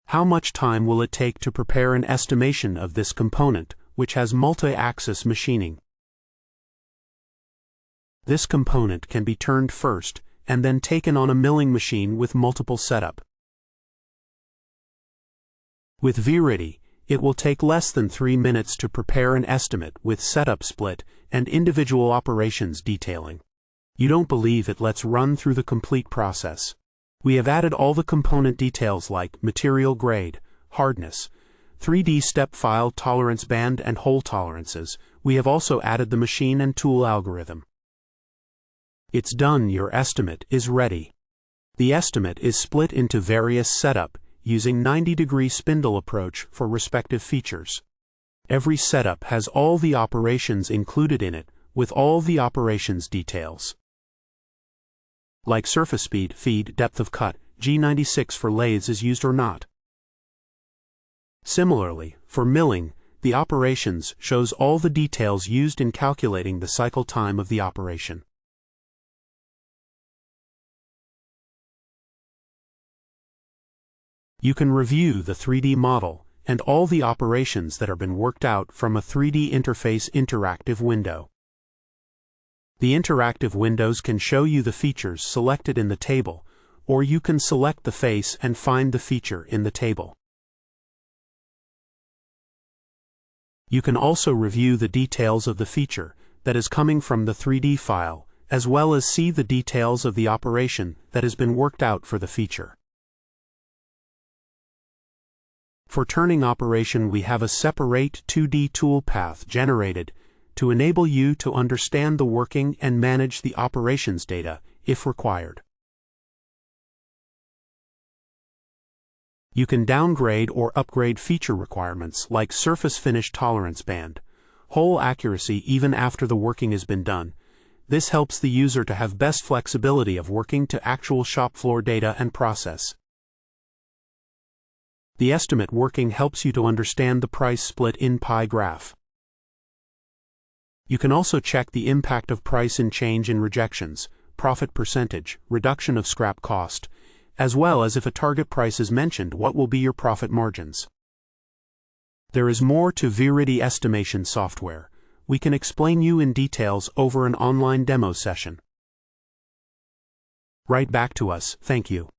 How much time will it take to prepare an estimation of this component, which has multi-axis machining? This component can be turned first, and then taken on a milling machine with multiple setup. With VRiddhi, it will take less than 3 minutes to prepare an estimate with setup split and individual operations detailing. You don't believe it? Let's run through the complete process. We have added all the component details like material grade, hardness, 3D step file tolerance band and hole tolerances. We have also added the machine and tool algorithm. It's done. Your estimate is ready. The estimate is split into various setup using 90-degree spindle approach for respective features. Every setup has all the operations included in it, with all the operations details. Like surface speed, feed, depth of cut, G96 for lathes is used or not. Similarly, for milling, the operations shows all the details used in calculating the cycle time of the operation. You can review the 3D model and all the operations that have been worked out from a 3D interface interactive window. The interactive windows can show you the features selected in the table, or you can select the face and find the feature in the table. You can also review the details of the feature that is coming from the 3D file, as well as see the details of the operation that has been worked out for the feature. For turning operation, we have a separate 2D toolpath generated to enable you to understand the working and manage the operations data if required. You can downgrade or upgrade feature requirements like surface finish tolerance band, hole accuracy even after the working has been done. This helps the user to have best flexibility of working to actual shop floor data and process. The estimate working helps you to understand the price split in pie graph. You can also check the impact of price and change in rejections, profit percentage, reduction of scrap cost, as well as if a target price is mentioned, what will be your profit margins. There is more to VRiddhi estimation software. We can explain you in details over an online demo session. Write back to us. Thank you.